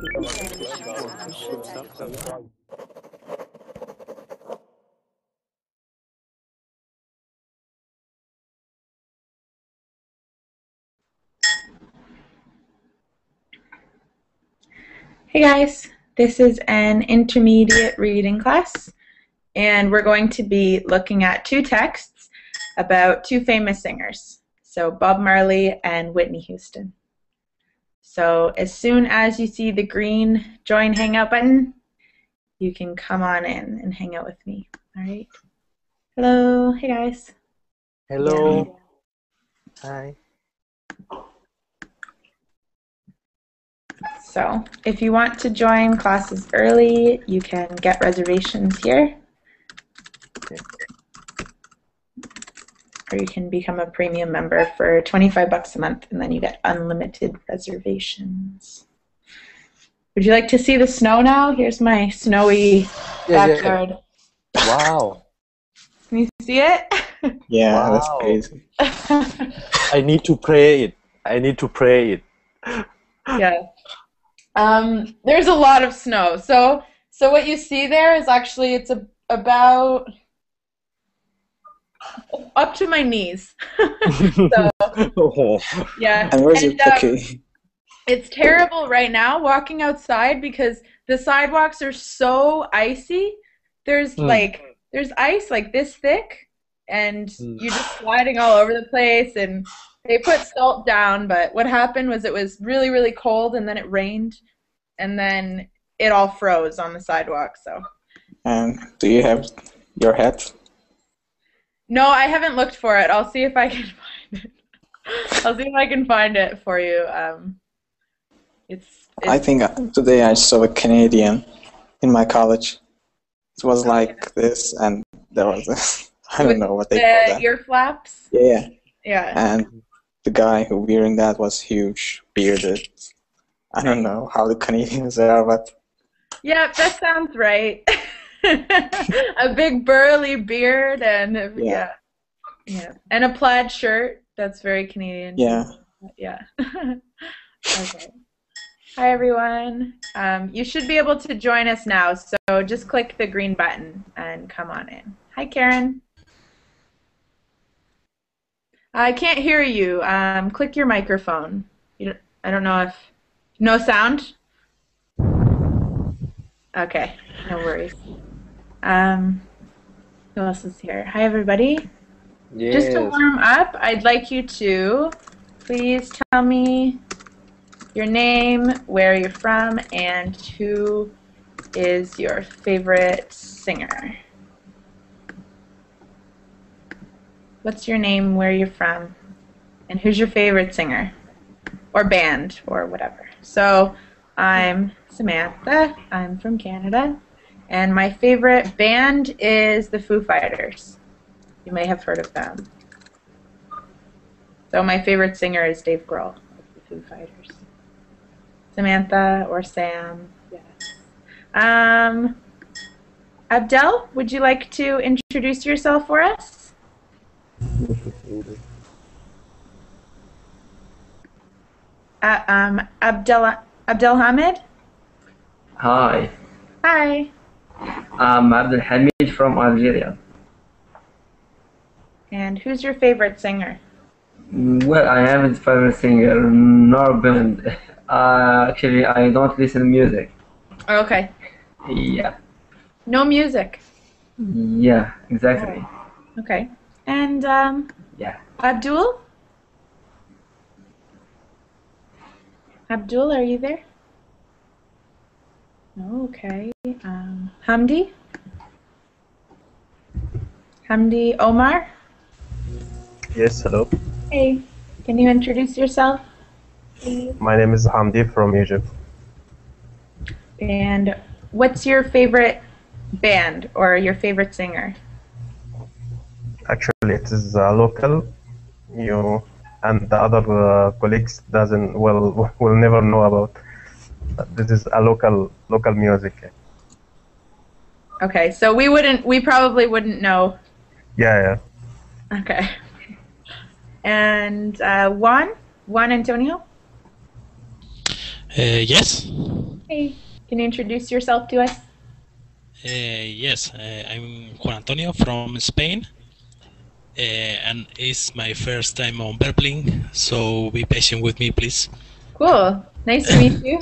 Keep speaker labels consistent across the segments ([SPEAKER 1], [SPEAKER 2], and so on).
[SPEAKER 1] Hey guys, this is an intermediate reading class, and we're going to be looking at two texts about two famous singers, so Bob Marley and Whitney Houston. So as soon as you see the green join hangout button, you can come on in and hang out with me. All right. Hello. Hey guys.
[SPEAKER 2] Hello.
[SPEAKER 1] Yeah.
[SPEAKER 2] Hi.
[SPEAKER 1] So if you want to join classes early, you can get reservations here.
[SPEAKER 2] Okay.
[SPEAKER 1] Or you can become a premium member for $25 a month, and then you get unlimited reservations. Would you like to see the snow now? Here's my snowy backyard.
[SPEAKER 2] Yeah. Wow.
[SPEAKER 1] Can you see it?
[SPEAKER 3] Yeah,
[SPEAKER 2] Wow.
[SPEAKER 3] that's crazy.
[SPEAKER 2] I need to pray it. I need to pray it.
[SPEAKER 1] Yeah. There's a lot of snow. So what you see there is actually about up to my knees. So,
[SPEAKER 2] Oh.
[SPEAKER 1] yeah.
[SPEAKER 3] And where's your cookie?
[SPEAKER 1] It's terrible right now walking outside because the sidewalks are so icy. There's there's ice like this thick, and you're just sliding all over the place. And they put salt down, but what happened was it was really, really cold, and then it rained, and then it all froze on the sidewalk. So.
[SPEAKER 3] And do you have your hat?
[SPEAKER 1] No, I haven't looked for it. I'll see if I can find it. I'll see if I can find it for you.
[SPEAKER 3] I think today I saw a Canadian in my college. It was like this, and there was this, I don't know what they call that.
[SPEAKER 1] Ear flaps?
[SPEAKER 3] Yeah.
[SPEAKER 1] Yeah.
[SPEAKER 3] And the guy who wearing that was huge, bearded. I don't know how the Canadians are, but...
[SPEAKER 1] Yeah, that sounds right. A big burly beard and yeah. And a plaid shirt. That's very Canadian.
[SPEAKER 3] Yeah.
[SPEAKER 1] Yeah. Okay. Hi everyone. You should be able to join us now, so just click the green button and come on in. Hi Karen. I can't hear you. Click your microphone. I don't know if... No sound? Okay, no worries. Who else is here? Hi everybody.
[SPEAKER 2] Yes.
[SPEAKER 1] Just to warm up, I'd like you to please tell me your name, where you're from, and who is your favorite singer. What's your name, where you're from, and who's your favorite singer? Or band, or whatever. So, I'm Samantha, I'm from Canada, and my favorite band is the Foo Fighters. You may have heard of them. So my favorite singer is Dave Grohl of the Foo Fighters. Samantha or Sam, yes. Abdel, would you like to introduce yourself for us? Abdelhamid?
[SPEAKER 4] Hi,
[SPEAKER 1] Hi.
[SPEAKER 4] I'm Abdel Hamid from Algeria.
[SPEAKER 1] And who's your favorite singer?
[SPEAKER 4] Well, I haven't favorite singer nor band. Actually, I don't listen to music.
[SPEAKER 1] Okay.
[SPEAKER 4] Yeah.
[SPEAKER 1] No music.
[SPEAKER 4] Yeah, exactly.
[SPEAKER 1] Okay. And
[SPEAKER 4] Yeah.
[SPEAKER 1] Abdul? Abdul, are you there? Oh, okay. Hamdi? Hamdi Omar?
[SPEAKER 5] Yes, hello.
[SPEAKER 1] Hey, can you introduce yourself, please?
[SPEAKER 5] My name is Hamdi from Egypt.
[SPEAKER 1] And what's your favorite band or your favorite singer?
[SPEAKER 5] Actually, it is local. You and the other colleagues will never know about. This is a local music.
[SPEAKER 1] Okay, so we probably wouldn't know.
[SPEAKER 5] Yeah.
[SPEAKER 1] Okay. And Juan Antonio?
[SPEAKER 6] Yes.
[SPEAKER 1] Hey, can you introduce yourself to us?
[SPEAKER 6] Yes, I'm Juan Antonio from Spain, and it's my first time on Burbling, so be patient with me, please.
[SPEAKER 1] Cool. Nice to meet you.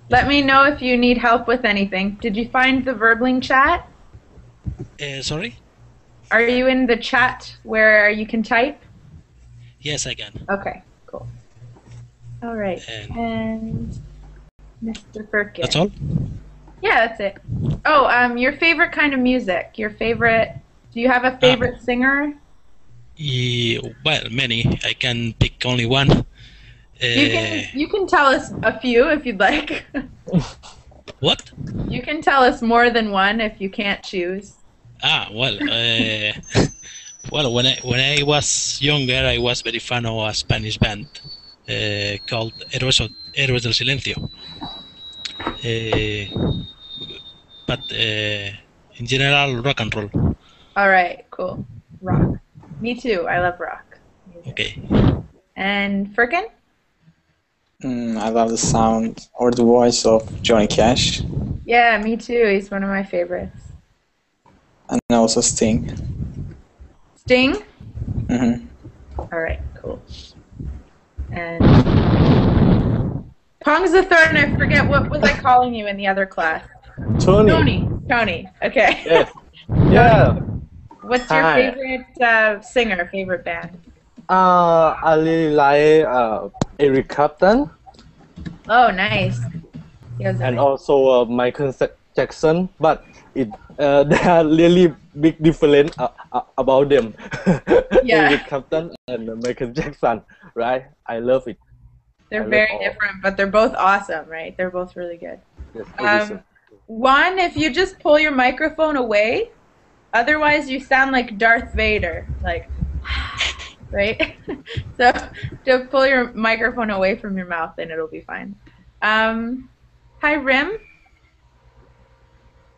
[SPEAKER 1] Let me know if you need help with anything. Did you find the Verbling chat?
[SPEAKER 6] Sorry?
[SPEAKER 1] Are you in the chat where you can type?
[SPEAKER 6] Yes, I can.
[SPEAKER 1] Okay, cool. All right. And Mr. Firkin.
[SPEAKER 6] That's all?
[SPEAKER 1] Yeah, that's it. Oh, your favorite kind of music. Your favorite. Do you have a favorite singer?
[SPEAKER 6] Well, many. I can pick only one.
[SPEAKER 1] You can tell us a few if you'd like.
[SPEAKER 6] What?
[SPEAKER 1] You can tell us more than one if you can't choose.
[SPEAKER 6] Well, well, when I was younger, I was very fan of a Spanish band called Héroes del Silencio. But in general, rock and roll.
[SPEAKER 1] All right, cool. Rock. Me too. I love rock music.
[SPEAKER 6] Okay.
[SPEAKER 1] And Firkin?
[SPEAKER 3] I love the sound or the voice of Johnny Cash.
[SPEAKER 1] Yeah, me too. He's one of my favorites.
[SPEAKER 3] And also Sting.
[SPEAKER 1] Sting?
[SPEAKER 3] Mm-hmm.
[SPEAKER 1] All right, cool. And Pong's the third, and I forget what was I calling you in the other class.
[SPEAKER 2] Tony.
[SPEAKER 1] Tony. Okay.
[SPEAKER 2] Yes. Yeah.
[SPEAKER 1] What's your
[SPEAKER 2] Hi.
[SPEAKER 1] favorite singer? Favorite band?
[SPEAKER 2] I really like Eric Clapton
[SPEAKER 1] Oh, nice. He has a
[SPEAKER 2] and
[SPEAKER 1] nice-
[SPEAKER 2] also Michael Jackson, but there are really big difference about them.
[SPEAKER 1] Yeah.
[SPEAKER 2] Eric Clapton and Michael Jackson, right? I love it.
[SPEAKER 1] They're
[SPEAKER 2] I love
[SPEAKER 1] very
[SPEAKER 2] all.
[SPEAKER 1] different, but they're both awesome, right? They're both really good.
[SPEAKER 2] Yes,
[SPEAKER 1] One, if you just pull your microphone away, otherwise you sound like Darth Vader, like, right? So just pull your microphone away from your mouth and it'll be fine. Hi, Rim.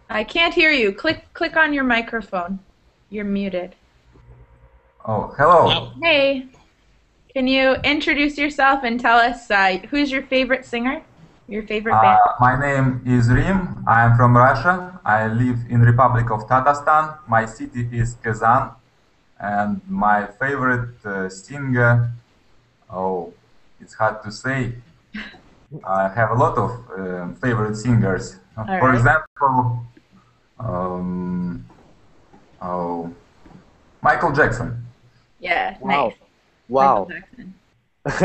[SPEAKER 1] I can't hear you. Click on your microphone. You're muted.
[SPEAKER 7] Oh, hello.
[SPEAKER 6] Now,
[SPEAKER 1] Hey, can you introduce yourself and tell us who's your favorite singer? Your favorite band?
[SPEAKER 7] My name is Rim. I am from Russia. I live in Republic of Tatarstan. My city is Kazan. And my favorite singer, oh, it's hard to say. I have a lot of favorite singers. For
[SPEAKER 1] right.
[SPEAKER 7] example, Michael Jackson.
[SPEAKER 1] Yeah,
[SPEAKER 2] Wow.
[SPEAKER 1] nice.
[SPEAKER 2] Wow.
[SPEAKER 1] Michael Jackson.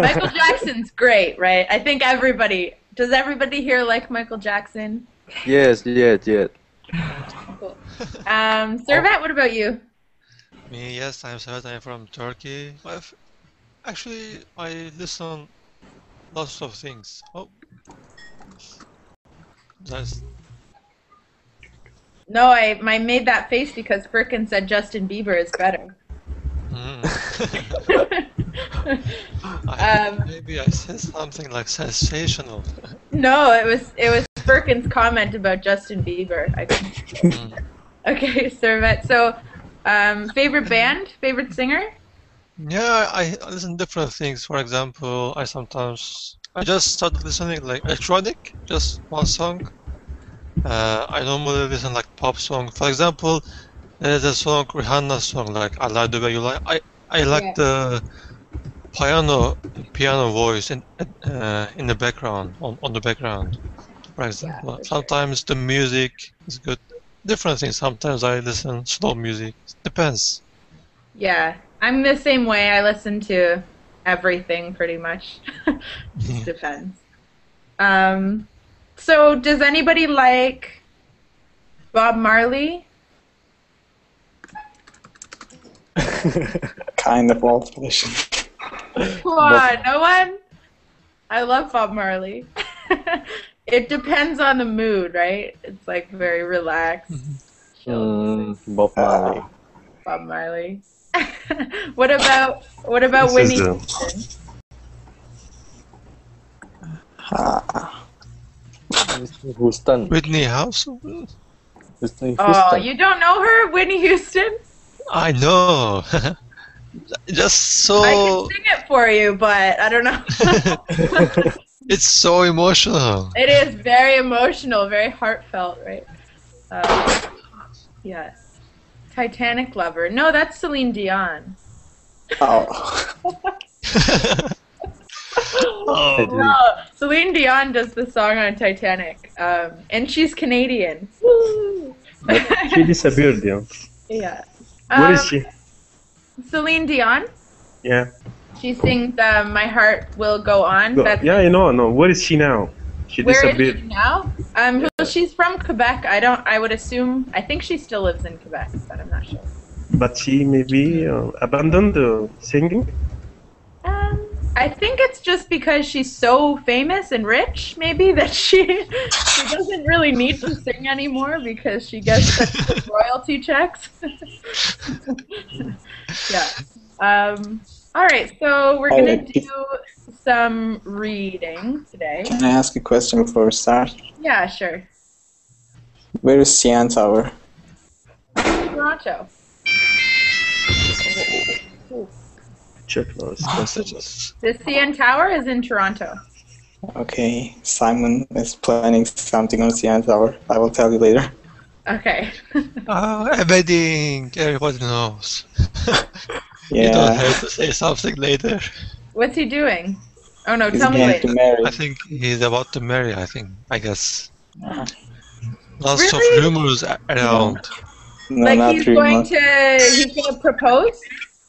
[SPEAKER 1] Michael Jackson's great, right? I think does everybody here like Michael Jackson?
[SPEAKER 2] Yes.
[SPEAKER 1] Cool. Servet, what about you?
[SPEAKER 8] Me, yes, I'm Samantha. I'm from Turkey. Actually, I listen lots of things. Oh, that's
[SPEAKER 1] No, I made that face because Firkin said Justin Bieber is better.
[SPEAKER 8] maybe I said something like sensational.
[SPEAKER 1] No, it was Firkin's comment about Justin Bieber, I think. Okay, Servet. So, favorite band, favorite singer?
[SPEAKER 8] Yeah, I listen different things. For example, I just started listening like electronic, just one song. I normally listen like pop song. For example, there's a song, Rihanna song, like I Like the Way You Lie. I like the piano voice in the background, on the background. For example, sometimes the music is good. Different things. Sometimes I listen slow music. Depends.
[SPEAKER 1] Yeah, I'm the same way. I listen to everything pretty much. Just depends. So does anybody like Bob Marley?
[SPEAKER 3] Kind of old tradition.
[SPEAKER 1] Come on, no one? I love Bob Marley. It depends on the mood, right? It's like very relaxed. chill music.
[SPEAKER 2] Bob Marley.
[SPEAKER 1] Bob Marley. What about Whitney Houston?
[SPEAKER 2] Houston.
[SPEAKER 8] Whitney Houston?
[SPEAKER 2] Whitney
[SPEAKER 1] Oh,
[SPEAKER 2] Houston.
[SPEAKER 1] you don't know her, Whitney Houston?
[SPEAKER 8] I know. Just so.
[SPEAKER 1] I can sing it for you, but I don't know.
[SPEAKER 8] It's so emotional.
[SPEAKER 1] It is very emotional, very heartfelt, right? Yes. Titanic Lover. No, that's Celine Dion.
[SPEAKER 3] Oh.
[SPEAKER 8] Oh.
[SPEAKER 1] No, Celine Dion does the song on Titanic, and she's Canadian. Woo!
[SPEAKER 5] She disappeared, yeah.
[SPEAKER 1] Yeah.
[SPEAKER 5] Where is she?
[SPEAKER 1] Celine Dion.
[SPEAKER 5] Yeah.
[SPEAKER 1] She sings "My Heart Will Go On."
[SPEAKER 5] Yeah, I know. No, where is she now? She
[SPEAKER 1] Where
[SPEAKER 5] disappeared.
[SPEAKER 1] is she now? She's from Quebec. I would assume. I think she still lives in Quebec, but I'm not sure.
[SPEAKER 5] But she maybe abandoned singing.
[SPEAKER 1] I think it's just because she's so famous and rich, maybe, that she doesn't really need to sing anymore because she gets such good royalty checks. Yeah. All right, so we're gonna do some reading today.
[SPEAKER 3] Can I ask a question before we start?
[SPEAKER 1] Yeah, sure.
[SPEAKER 3] Where is CN Tower?
[SPEAKER 1] Toronto.
[SPEAKER 5] Check those messages.
[SPEAKER 1] The CN Tower is in Toronto.
[SPEAKER 3] Okay, Simon is planning something on CN Tower. I will tell you later.
[SPEAKER 1] Okay.
[SPEAKER 8] A wedding. Everybody knows.
[SPEAKER 3] Yeah.
[SPEAKER 8] You don't have to say something later.
[SPEAKER 1] What's he doing? Oh no,
[SPEAKER 3] He's
[SPEAKER 1] tell me
[SPEAKER 3] going
[SPEAKER 1] later.
[SPEAKER 3] to marry.
[SPEAKER 8] I think he's about to marry. I guess.
[SPEAKER 3] No,
[SPEAKER 8] Lots
[SPEAKER 1] Really?
[SPEAKER 8] of rumors around.
[SPEAKER 1] Like
[SPEAKER 3] not
[SPEAKER 1] he's
[SPEAKER 3] 3
[SPEAKER 1] going
[SPEAKER 3] months.
[SPEAKER 1] to propose?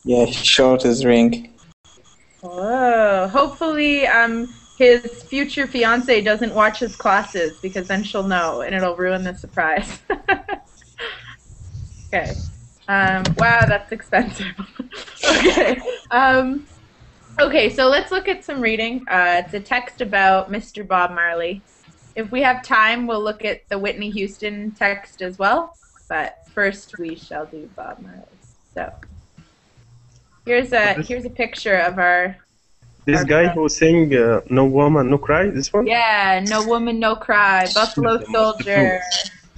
[SPEAKER 3] Yeah, he showed his ring.
[SPEAKER 1] Oh, hopefully his future fiance doesn't watch his classes because then she'll know and it'll ruin the surprise. Okay. Wow, that's expensive. Okay. Okay, so let's look at some reading. It's a text about Mr. Bob Marley. If we have time, we'll look at the Whitney Houston text as well. But first, we shall do Bob Marley. So here's a picture of our.
[SPEAKER 5] This guy who sang "No Woman, No Cry." This one.
[SPEAKER 1] Yeah, No Woman, No Cry, Buffalo Soldier.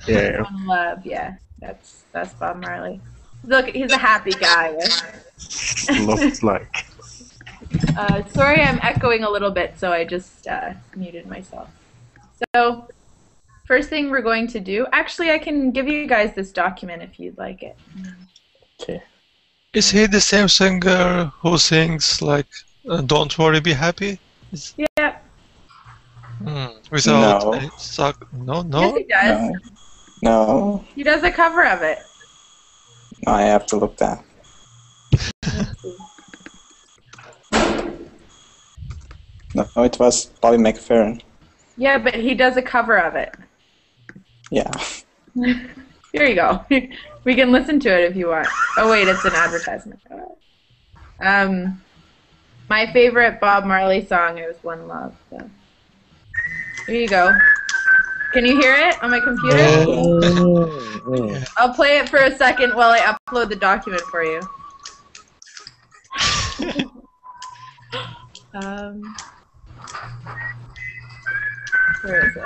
[SPEAKER 5] Yeah.
[SPEAKER 1] One Love. Yeah, that's Bob Marley. Look, he's a happy guy. Right?
[SPEAKER 5] Looks like.
[SPEAKER 1] Sorry, I'm echoing a little bit, so I just muted myself. So, first thing we're going to do, actually, I can give you guys this document if you'd like it.
[SPEAKER 5] Okay.
[SPEAKER 8] Is he the same singer who sings like "Don't Worry, Be Happy"?
[SPEAKER 1] Yeah.
[SPEAKER 8] Without
[SPEAKER 3] No.
[SPEAKER 8] any suck. No.
[SPEAKER 1] Yes, he does.
[SPEAKER 3] No. No,
[SPEAKER 1] He does a cover of it.
[SPEAKER 3] I have to look that. No, it was Bobby McFerrin.
[SPEAKER 1] Yeah, but he does a cover of it.
[SPEAKER 3] Yeah.
[SPEAKER 1] Here you go. We can listen to it if you want. Oh wait, it's an advertisement. My favorite Bob Marley song is "One Love." So. Here you go. Can you hear it on my computer? I'll play it for a second while I upload the document for you. Where is it?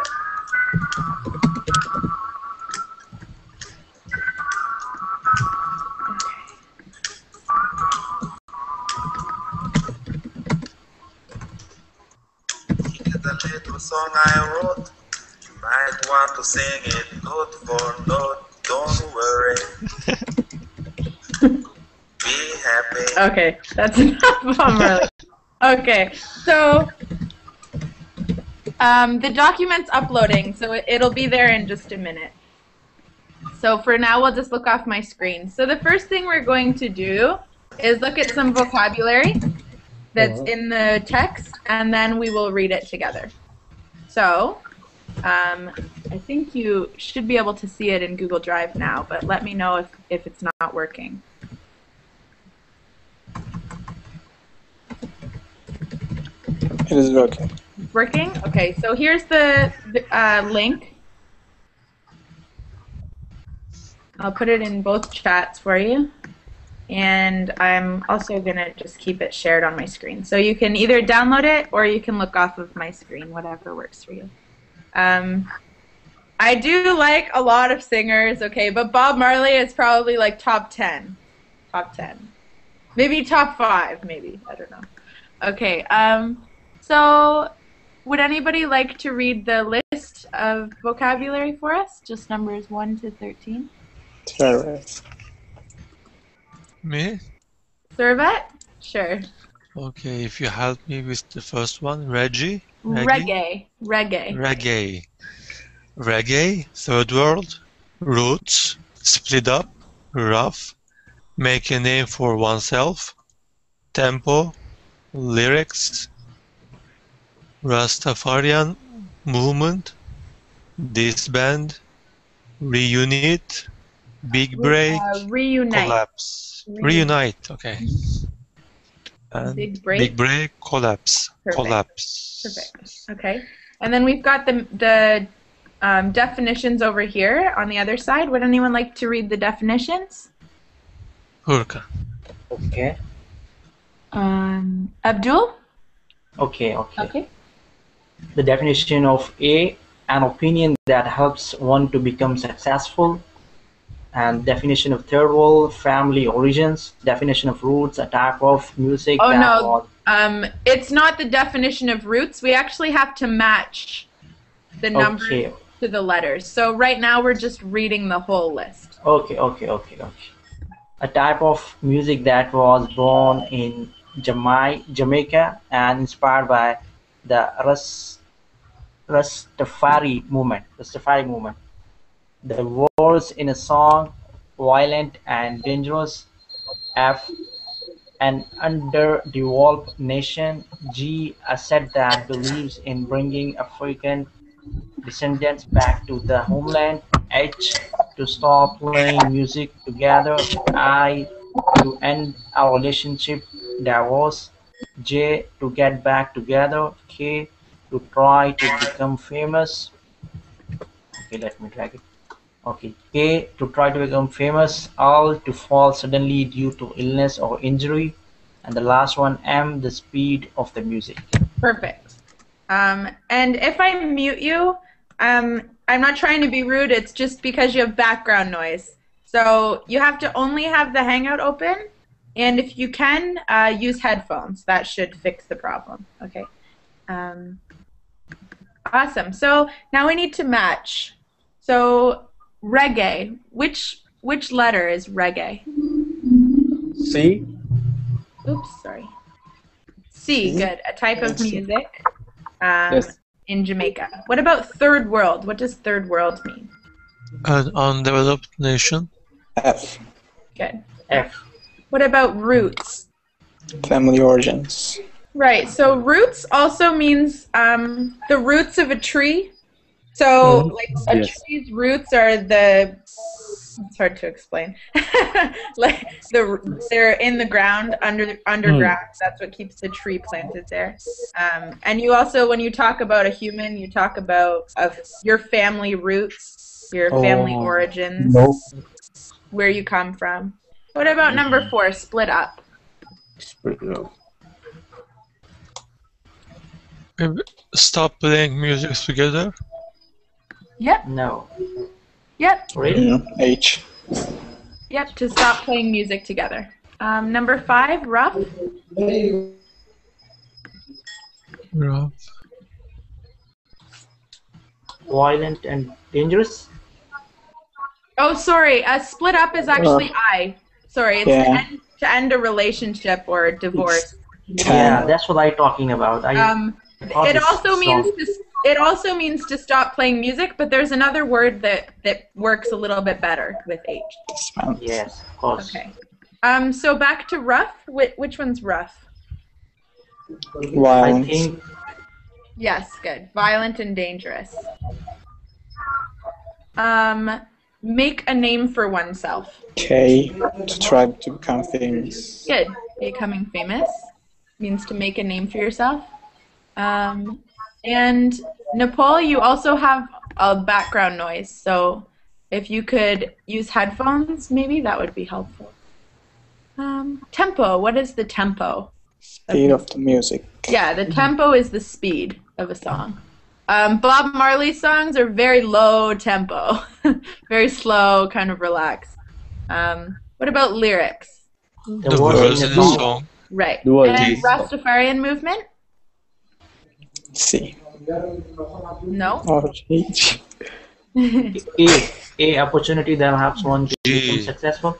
[SPEAKER 9] The little song I wrote, you might want to sing it note for note. Don't worry, be happy.
[SPEAKER 1] Okay, that's enough Bob Marley. Okay, so the document's uploading, so it'll be there in just a minute. So for now, we'll just look off my screen. So the first thing we're going to do is look at some vocabulary that's in the text, and then we will read it together. So I think you should be able to see it in Google Drive now, but let me know if it's not working.
[SPEAKER 3] It is working.
[SPEAKER 1] It's working? Okay, so here's the link. I'll put it in both chats for you. And I'm also going to just keep it shared on my screen. So you can either download it or you can look off of my screen, whatever works for you. I do like a lot of singers, okay, but Bob Marley is probably like top 10. Top 10. Maybe top 5, maybe. I don't know. Okay, so would anybody like to read the list of vocabulary for us? Just numbers 1 to 13.
[SPEAKER 3] Sure.
[SPEAKER 8] Me?
[SPEAKER 1] Servet? Sure.
[SPEAKER 8] Okay, if you help me with the first one, Reggie?
[SPEAKER 1] Reggae. Reggae.
[SPEAKER 8] Reggae. Reggae, third world, roots, split up, rough, make a name for oneself, tempo, lyrics, Rastafarian movement, disband, reunite, big break,
[SPEAKER 1] Reunite.
[SPEAKER 8] collapse. Reunite, okay. And
[SPEAKER 1] Big break.
[SPEAKER 8] big break, collapse.
[SPEAKER 1] Perfect.
[SPEAKER 8] Collapse.
[SPEAKER 1] Perfect. Okay. And then we've got the definitions over here on the other side. Would anyone like to read the definitions?
[SPEAKER 8] Hurka.
[SPEAKER 10] Okay.
[SPEAKER 1] Abdul?
[SPEAKER 10] Okay.
[SPEAKER 1] Okay.
[SPEAKER 10] The definition of A, an opinion that helps one to become successful. And definition of third world, family origins. Definition of roots, a type of music
[SPEAKER 1] Oh,
[SPEAKER 10] that
[SPEAKER 1] no.
[SPEAKER 10] was...
[SPEAKER 1] It's not the definition of roots. We actually have to match the numbers to the letters. So right now we're just reading the whole list.
[SPEAKER 10] Okay. A type of music that was born in Jamaica and inspired by the Rastafari movement. The words in a song, violent and dangerous. F, an underdeveloped nation. G, a set that believes in bringing African descendants back to the homeland. H, to stop playing music together. I, to end our relationship, divorce. J, to get back together. K, to try to become famous. Okay, let me drag it. Okay, K, to try to become famous. L, to fall suddenly due to illness or injury. And the last one, M, the speed of the music.
[SPEAKER 1] Perfect. And if I mute you, I'm not trying to be rude, it's just because you have background noise. So you have to only have the Hangout open, and if you can, use headphones. That should fix the problem. Okay. Awesome. So now we need to match. So reggae, which letter is reggae?
[SPEAKER 2] C.
[SPEAKER 1] Oops, sorry. C, good. A type of music
[SPEAKER 2] Yes.
[SPEAKER 1] in Jamaica. What about third world? What does third world mean?
[SPEAKER 8] An undeveloped nation.
[SPEAKER 3] F,
[SPEAKER 1] Good.
[SPEAKER 10] F.
[SPEAKER 1] What about roots?
[SPEAKER 3] family origins.
[SPEAKER 1] Right, so roots also means the roots of a tree. So, like, a
[SPEAKER 2] Yes.
[SPEAKER 1] tree's roots are it's hard to explain. Like, they're in the ground, underground. That's what keeps the tree planted there. And you also, when you talk about a human, you talk about your family roots, your family origins, where you come from. What about number 4, split up?
[SPEAKER 8] Maybe stop playing music together.
[SPEAKER 1] Yep.
[SPEAKER 10] No.
[SPEAKER 1] Yep.
[SPEAKER 10] Really?
[SPEAKER 3] H,
[SPEAKER 1] Yep, to stop playing music together. Number 5, rough.
[SPEAKER 8] Rough.
[SPEAKER 10] Violent and dangerous.
[SPEAKER 1] Oh, sorry. Split up is actually I. Sorry, it's
[SPEAKER 3] Yeah.
[SPEAKER 1] to end a relationship or divorce.
[SPEAKER 10] Yeah, that's what I'm talking about.
[SPEAKER 1] It also means to stop playing music, but there's another word that works a little bit better with H.
[SPEAKER 10] Yes, of course.
[SPEAKER 1] Okay. So back to rough. Which one's rough?
[SPEAKER 10] I
[SPEAKER 3] violence.
[SPEAKER 10] think
[SPEAKER 1] Yes, good. Violent and dangerous. Make a name for oneself.
[SPEAKER 3] K, to try to become famous.
[SPEAKER 1] Good. Becoming famous means to make a name for yourself. And Nepal, you also have a background noise, so if you could use headphones, maybe that would be helpful. Tempo. What is the tempo?
[SPEAKER 3] Speed of the music.
[SPEAKER 1] Yeah, the tempo is the speed of a song. Bob Marley songs are very low tempo, very slow, kind of relaxed. What about lyrics?
[SPEAKER 8] The words in the song.
[SPEAKER 1] Right.
[SPEAKER 2] The words
[SPEAKER 1] And
[SPEAKER 2] in the song.
[SPEAKER 1] Rastafarian movement?
[SPEAKER 3] C,
[SPEAKER 1] No.
[SPEAKER 3] Or H.
[SPEAKER 10] A opportunity that helps one to become
[SPEAKER 8] G.
[SPEAKER 10] successful.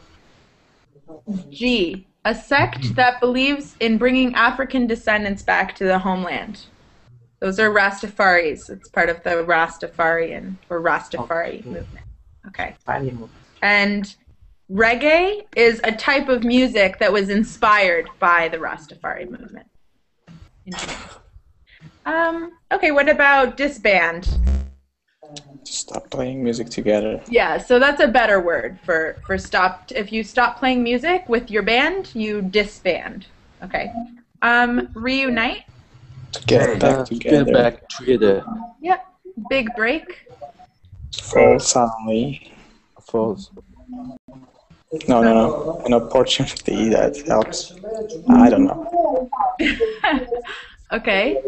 [SPEAKER 1] G. A sect that believes in bringing African descendants back to the homeland. Those are Rastafaris. It's part of the Rastafarian or Rastafari movement. Okay. And reggae is a type of music that was inspired by the Rastafari movement. Okay, what about disband?
[SPEAKER 3] Stop playing music together.
[SPEAKER 1] Yeah, so that's a better word for stop. If you stop playing music with your band, you disband. Okay. Reunite.
[SPEAKER 3] To get back together.
[SPEAKER 2] Get back together.
[SPEAKER 1] Yep. Big break.
[SPEAKER 3] Fall suddenly.
[SPEAKER 2] False.
[SPEAKER 3] No. An opportunity that helps. I don't know.
[SPEAKER 1] Okay.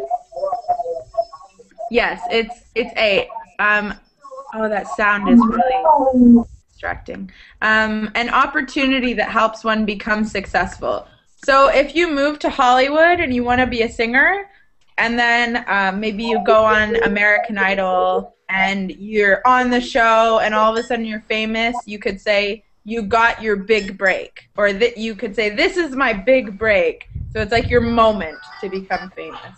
[SPEAKER 1] Yes, it's A. Oh, that sound is really distracting. An opportunity that helps one become successful. So if you move to Hollywood and you want to be a singer, and then maybe you go on American Idol and you're on the show and all of a sudden you're famous, you could say you got your big break. Or that you could say, this is my big break. So it's like your moment to become famous.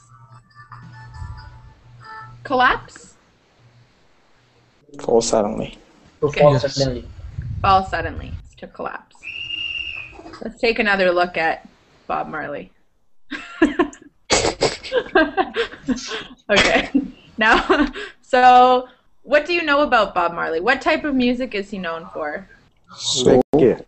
[SPEAKER 1] Collapse?
[SPEAKER 3] Fall suddenly.
[SPEAKER 10] To fall suddenly.
[SPEAKER 1] Fall suddenly. It's to collapse. Let's take another look at Bob Marley. Okay. Now, so what do you know about Bob Marley? What type of music is he known for?
[SPEAKER 2] Reggae.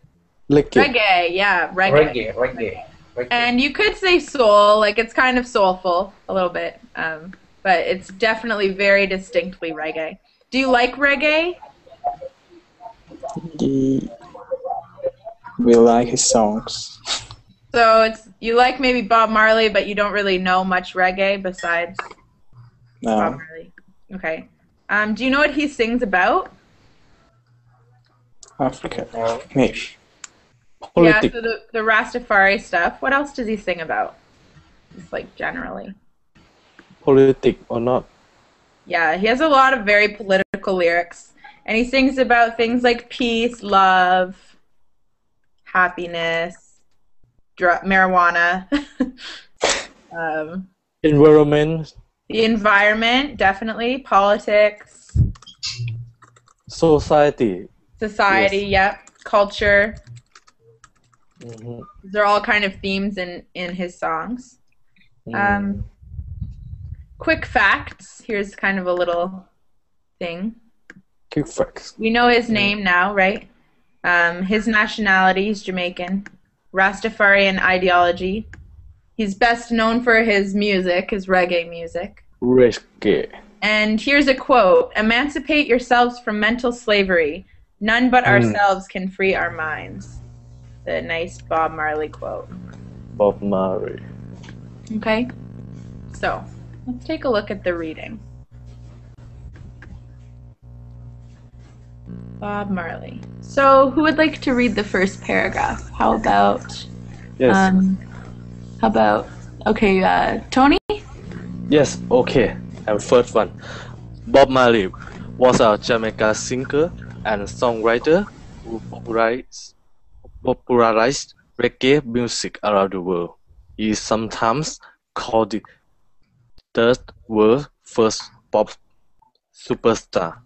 [SPEAKER 1] Reggae, yeah,
[SPEAKER 10] Reggae.
[SPEAKER 1] And you could say soul, like it's kind of soulful a little bit, but it's definitely very distinctly reggae. Do you like reggae?
[SPEAKER 3] We like his songs.
[SPEAKER 1] So it's you like maybe Bob Marley, but you don't really know much reggae besides Bob Marley. Okay. Do you know what he sings about?
[SPEAKER 3] Africa. Maybe.
[SPEAKER 1] Yeah, so the Rastafari stuff. What else does he sing about? Just like generally.
[SPEAKER 2] Politic or not?
[SPEAKER 1] Yeah, he has a lot of very political lyrics. And he sings about things like peace, love, happiness, marijuana.
[SPEAKER 2] Environment.
[SPEAKER 1] The environment, definitely. Politics.
[SPEAKER 2] Society.
[SPEAKER 1] Society, yep. Culture.
[SPEAKER 2] Mm-hmm.
[SPEAKER 1] These are all kind of themes in his songs. Quick facts. Here's kind of a little thing.
[SPEAKER 2] Quick facts.
[SPEAKER 1] We know his name now, right? His nationality is Jamaican. Rastafarian ideology. He's best known for his music, his reggae music.
[SPEAKER 2] Reggae.
[SPEAKER 1] And here's a quote. Emancipate yourselves from mental slavery. None but ourselves can free our minds. The nice Bob Marley quote.
[SPEAKER 2] Bob Marley.
[SPEAKER 1] Okay. So, let's take a look at the reading. Bob Marley. So, who would like to read the first paragraph? How about...
[SPEAKER 2] Yes.
[SPEAKER 1] Okay, Tony?
[SPEAKER 2] Yes, okay. And first one. Bob Marley was a Jamaican singer and songwriter who popularized reggae music around the world. He is sometimes called the third world's first pop superstar.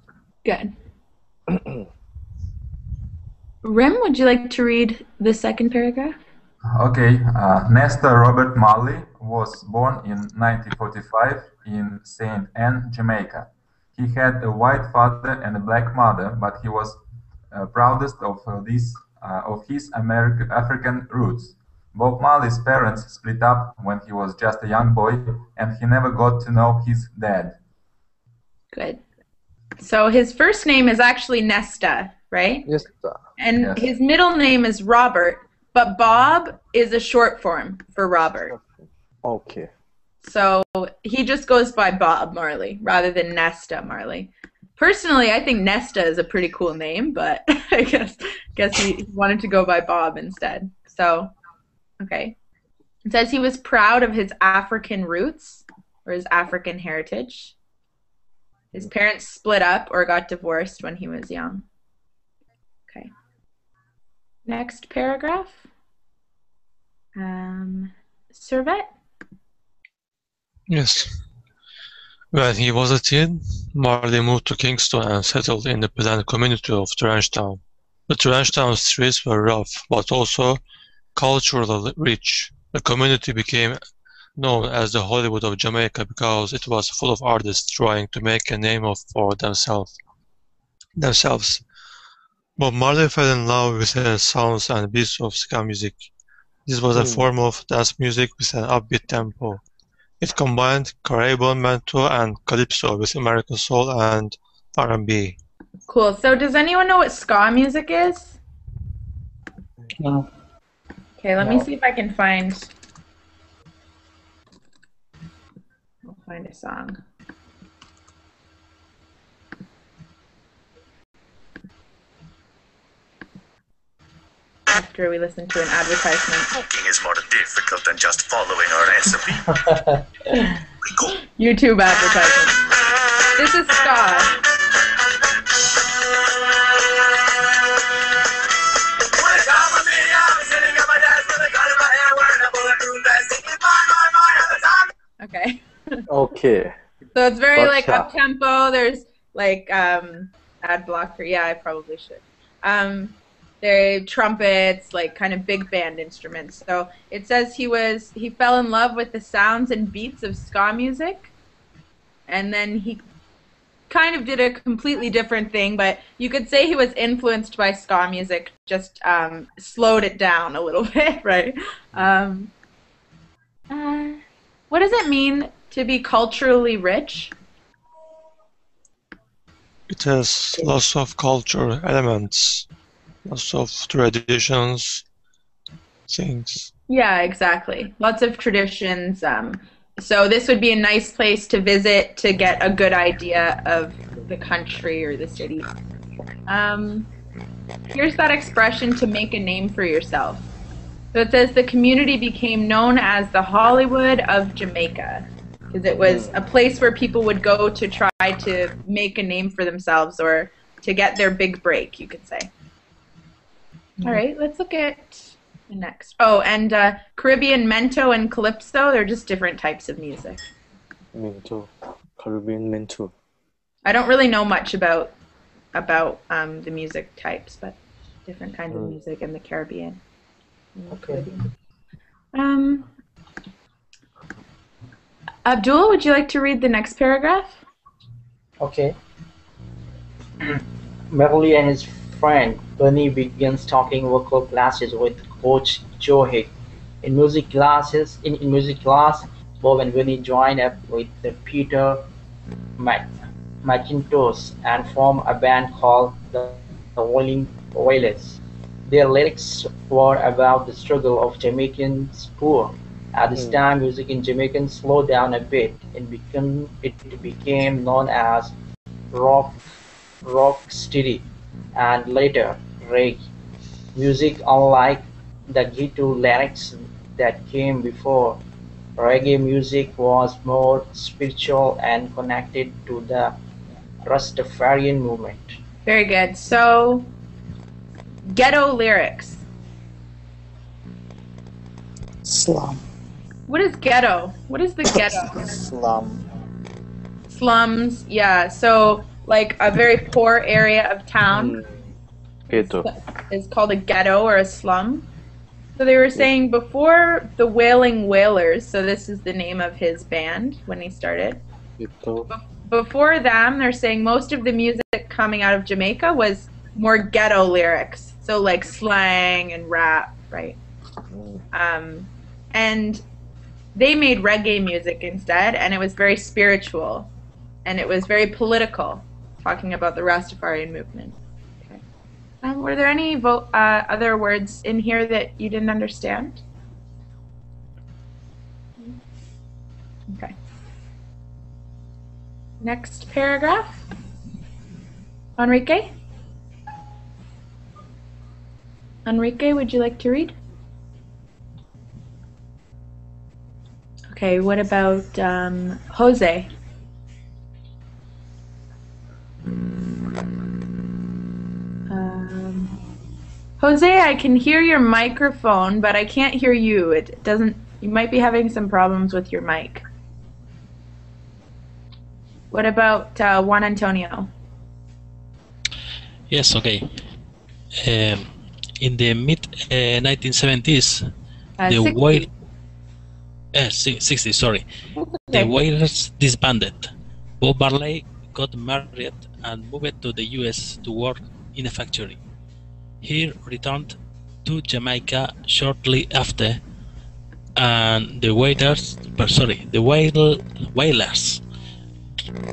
[SPEAKER 1] Good. Rim, would you like to read the second paragraph?
[SPEAKER 7] Okay, Nestor Robert Marley was born in 1945 in St. Anne, Jamaica. He had a white father and a black mother, but he was proudest of his African roots. Bob Marley's parents split up when he was just a young boy, and he never got to know his dad.
[SPEAKER 1] Good. So his first name is actually Nesta, right?
[SPEAKER 2] Yes.
[SPEAKER 1] And
[SPEAKER 7] Yes.
[SPEAKER 1] his middle name is Robert, but Bob is a short form for Robert.
[SPEAKER 2] Okay.
[SPEAKER 1] So he just goes by Bob Marley rather than Nesta Marley. Personally, I think Nesta is a pretty cool name, but I guess he wanted to go by Bob instead. So, okay. It says he was proud of his African roots. or his African heritage. His parents split up or got divorced when he was young. Okay. Next paragraph. Servet?
[SPEAKER 8] Yes. When he was a teen, Marley moved to Kingston and settled in the planned community of Trenchtown. The Trenchtown streets were rough, but also culturally rich. The community became known as the Hollywood of Jamaica because it was full of artists trying to make a name for themselves. Bob Marley fell in love with the sounds and beats of ska music. This was a form of dance music with an upbeat tempo. It combined Caribbean mento and calypso with American soul and R&B.
[SPEAKER 1] Cool. So does anyone know what ska music is?
[SPEAKER 10] No.
[SPEAKER 1] Okay, let me see if I can find a song. After we listen to an advertisement.
[SPEAKER 9] Cooking is more difficult than just following a recipe.
[SPEAKER 1] YouTube advertisement. This is ska. Okay.
[SPEAKER 2] Okay.
[SPEAKER 1] So it's very like
[SPEAKER 2] Gotcha.
[SPEAKER 1] up tempo. There's like ad blocker. Yeah, I probably should. There are trumpets, like kind of big band instruments. So it says he fell in love with the sounds and beats of ska music, and then he kind of did a completely different thing. But you could say he was influenced by ska music, just slowed it down a little bit, right? What does it mean to be culturally rich?
[SPEAKER 8] It has lots of culture elements, lots of traditions, things.
[SPEAKER 1] Yeah, exactly. Lots of traditions. So this would be a nice place to visit to get a good idea of the country or the city. Here's that expression, to make a name for yourself. So it says the community became known as the Hollywood of Jamaica, because it was a place where people would go to try to make a name for themselves or to get their big break, you could say. All right, let's look at the next. Oh, and Caribbean mento and calypso, they're just different types of music.
[SPEAKER 2] Mento. Caribbean mento.
[SPEAKER 1] I don't really know much about the music types, but different kinds of music in the Caribbean.
[SPEAKER 10] Okay.
[SPEAKER 1] Abdul, would you like to read the next paragraph?
[SPEAKER 10] Okay. Marley and his friend Bernie begins taking vocal classes with Coach Joe Hick. In music class, Bob and Winnie join up with Peter McIntosh and form a band called the Rolling Wailers. Their lyrics were about the struggle of Jamaicans poor. At this time, music in Jamaica slowed down a bit and it became known as rocksteady and later reggae. Music, unlike the ghetto lyrics that came before, reggae music was more spiritual and connected to the Rastafarian movement.
[SPEAKER 1] Very good. So, ghetto lyrics.
[SPEAKER 3] Slum.
[SPEAKER 1] What is ghetto? What is the ghetto?
[SPEAKER 3] Slum.
[SPEAKER 1] Slums, yeah. So, like a very poor area of town
[SPEAKER 2] Ghetto.
[SPEAKER 1] is called a ghetto or a slum. So they were saying before the Wailing Wailers, so this is the name of his band when he started.
[SPEAKER 2] Ghetto.
[SPEAKER 1] Before them, they're saying most of the music coming out of Jamaica was more ghetto lyrics. So like slang and rap, right? And they made reggae music instead, and it was very spiritual, and it was very political, talking about the Rastafarian movement. Okay. Were there any other words in here that you didn't understand? Okay. Next paragraph. Enrique? Enrique, would you like to read? Okay, what about Jose? Jose, I can hear your microphone, but I can't hear you. It doesn't. You might be having some problems with your mic. What about Juan Antonio?
[SPEAKER 6] Yes, okay. In the mid 1970s, the
[SPEAKER 1] 60.
[SPEAKER 6] Wail 60, sorry. The Wailers disbanded. Bob Marley got married and moved to the US to work in a factory. He returned to Jamaica shortly after, and the Wailers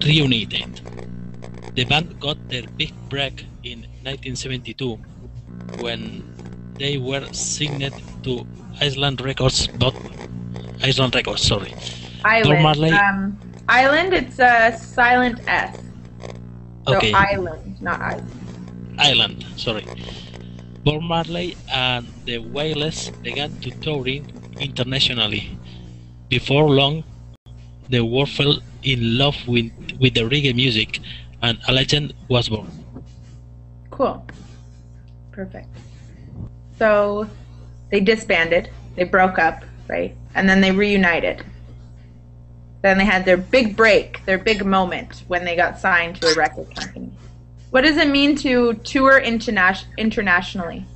[SPEAKER 6] reunited. The band got their big break in 1972 when they were signed to Island Records, sorry.
[SPEAKER 1] Island.
[SPEAKER 6] Marley,
[SPEAKER 1] Island, it's a silent S. So
[SPEAKER 6] okay.
[SPEAKER 1] Island, not Island.
[SPEAKER 6] Island, sorry. Bob Marley and the Wailers began to touring internationally. Before long, the world fell in love with the reggae music, and a legend was born.
[SPEAKER 1] Cool. Perfect. So they disbanded, they broke up, right? And then they reunited. Then they had their big break, their big moment when they got signed to a record company. What does it mean to tour internationally?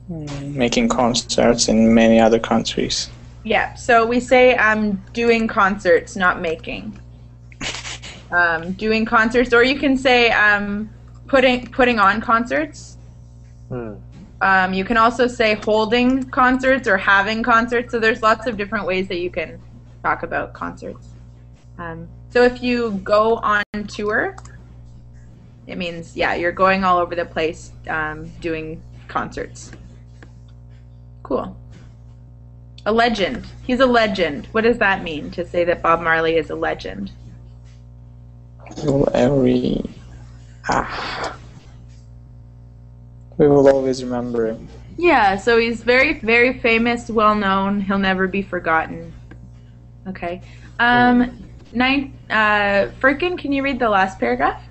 [SPEAKER 3] Making concerts in many other countries.
[SPEAKER 1] Yeah, so we say doing concerts, not making. Doing concerts, or you can say putting on concerts. You can also say holding concerts or having concerts. So there's lots of different ways that you can talk about concerts. So if you go on tour, it means, yeah, you're going all over the place doing concerts. Cool. A legend. He's a legend. What does that mean, to say that Bob Marley is a legend?
[SPEAKER 3] We will always remember him.
[SPEAKER 1] Yeah, so he's very, very famous, well known. He'll never be forgotten. Okay. Firkin, can you read the last paragraph?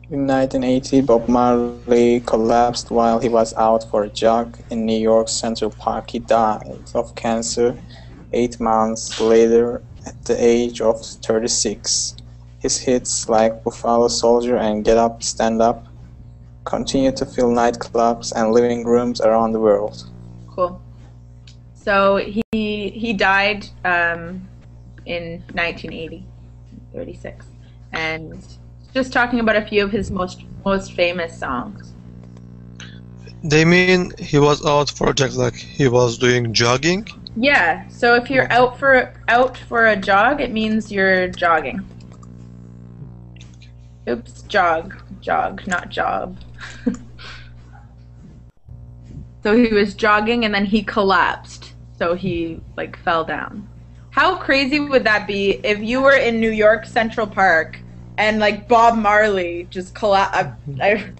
[SPEAKER 3] In 1980, Bob Marley collapsed while he was out for a jog in New York's Central Park. He died of cancer 8 months later at the age of 36. His hits like Buffalo Soldier and Get Up, Stand Up continue to fill nightclubs and living rooms around the world.
[SPEAKER 1] Cool. So he died in 1980, 36, and just talking about a few of his most famous songs.
[SPEAKER 8] They mean he was out for a jog, like he was doing jogging?
[SPEAKER 1] Yeah, so if you're out for a jog, it means you're jogging. Oops, jog, not job. So he was jogging and then he collapsed. So he like fell down. How crazy would that be if you were in New York Central Park and like Bob Marley just collapsed like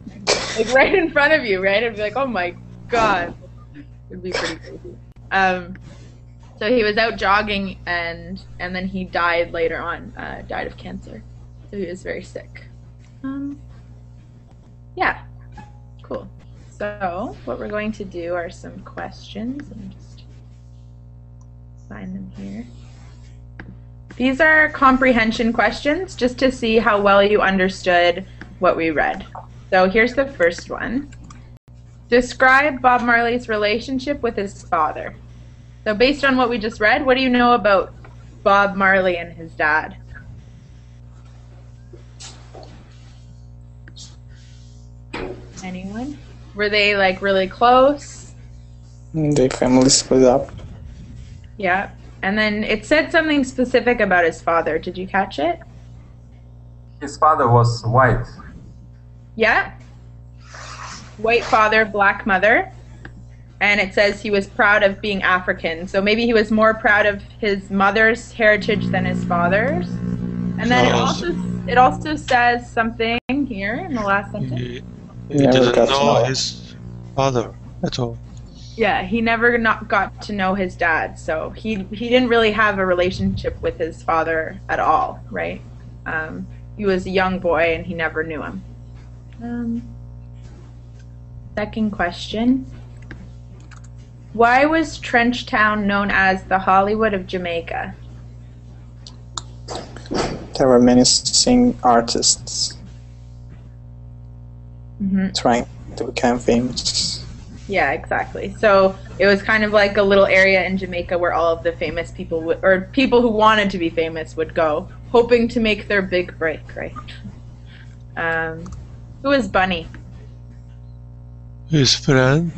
[SPEAKER 1] right in front of you, right? It'd be like, oh my god. It'd be pretty crazy. So he was out jogging and then he died later on, died of cancer. So he was very sick. Yeah, cool. So what we're going to do are some questions, and just find them here. These are comprehension questions, just to see how well you understood what we read. So here's the first one. Describe Bob Marley's relationship with his father. So based on what we just read, what do you know about Bob Marley and his dad? Anyone? Were they like really close?
[SPEAKER 3] Their family split up.
[SPEAKER 1] Yeah. And then it said something specific about his father. Did you catch it?
[SPEAKER 7] His father was white.
[SPEAKER 1] Yeah. White father, black mother. And it says he was proud of being African. So maybe he was more proud of his mother's heritage than his father's. And then it also says something here in the last sentence.
[SPEAKER 8] He didn't know his father at all.
[SPEAKER 1] Yeah, he never not got to know his dad, so he didn't really have a relationship with his father at all, right? He was a young boy and he never knew him. Second question. Why was Trenchtown known as the Hollywood of Jamaica?
[SPEAKER 3] There were many singing artists trying to become famous.
[SPEAKER 1] Yeah, exactly. So it was kind of like a little area in Jamaica where all of the famous people or people who wanted to be famous would go, hoping to make their big break, right? Who was Bunny?
[SPEAKER 8] His friend,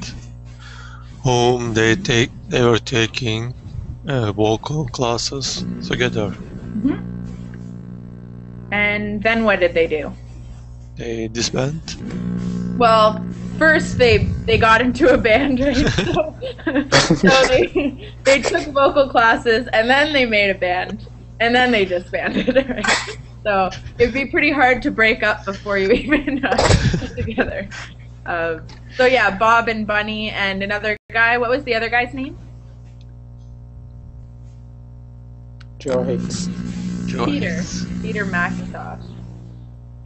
[SPEAKER 8] whom they were taking vocal classes together.
[SPEAKER 1] And then what did they do?
[SPEAKER 8] They disbanded.
[SPEAKER 1] Well, first they got into a band, right? So they took vocal classes and then they made a band and then they disbanded, right? So it'd be pretty hard to break up before you even get together. So yeah, Bob and Bunny and another guy. What was the other guy's name?
[SPEAKER 3] Joe Hicks.
[SPEAKER 1] Peter McIntosh.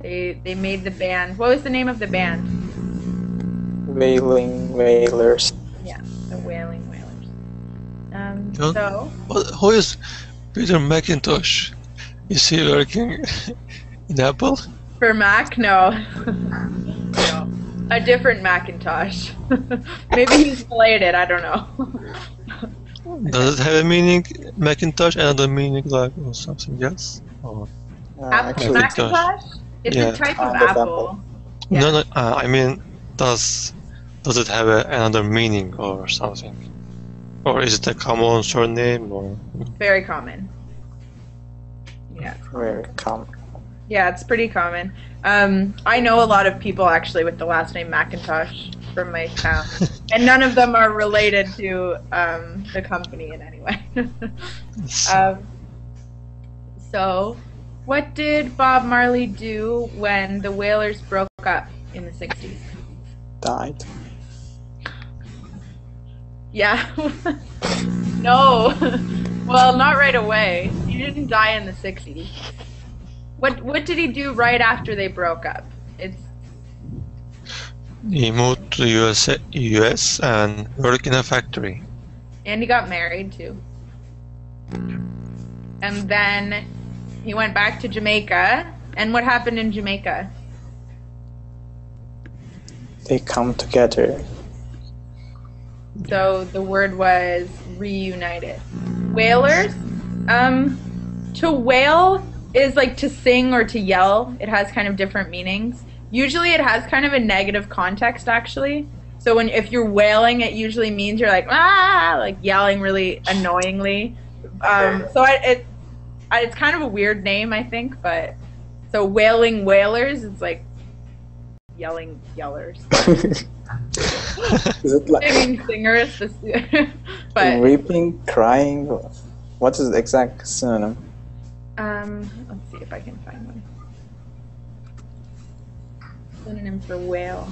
[SPEAKER 1] They made the band. What was the name of the band?
[SPEAKER 3] Wailing Wailers.
[SPEAKER 1] Yeah, the Wailing Wailers.
[SPEAKER 8] John,
[SPEAKER 1] So
[SPEAKER 8] who is Peter McIntosh? Is he working in Apple?
[SPEAKER 1] for Mac, no. No. A different Macintosh. Maybe he's related, I don't know.
[SPEAKER 8] Does it have a meaning, Macintosh, another meaning like or something else? Or
[SPEAKER 3] Actually,
[SPEAKER 1] Macintosh? It's
[SPEAKER 8] Yeah.
[SPEAKER 1] a type of
[SPEAKER 3] Kind of
[SPEAKER 1] apple.
[SPEAKER 8] no, I mean, does it have another meaning or something? Or is it a common surname or?
[SPEAKER 1] Very common. Yeah.
[SPEAKER 3] very common.
[SPEAKER 1] Yeah, it's pretty common. I know a lot of people actually with the last name Macintosh from my town, and none of them are related to the company in any way. So, what did Bob Marley do when the Wailers broke up in the 60s?
[SPEAKER 3] Died.
[SPEAKER 1] Yeah. No. Well, not right away. He didn't die in the 60s. What did he do right after they broke up?
[SPEAKER 8] He moved to US and worked in a factory.
[SPEAKER 1] And he got married too. And then he went back to Jamaica. And what happened in Jamaica?
[SPEAKER 3] They come together.
[SPEAKER 1] So the word was reunited. Wailers? To wail is like to sing or to yell. It has kind of different meanings. Usually it has kind of a negative context actually. So if you're wailing, it usually means you're like, ah, like yelling really annoyingly. So it's kind of a weird name, I think, but so wailing wailers, it's like yelling yellers.
[SPEAKER 3] Is it like
[SPEAKER 1] Singing singers, but
[SPEAKER 3] weeping, crying? What is the exact synonym?
[SPEAKER 1] let's see if I can find one. Synonym for wail.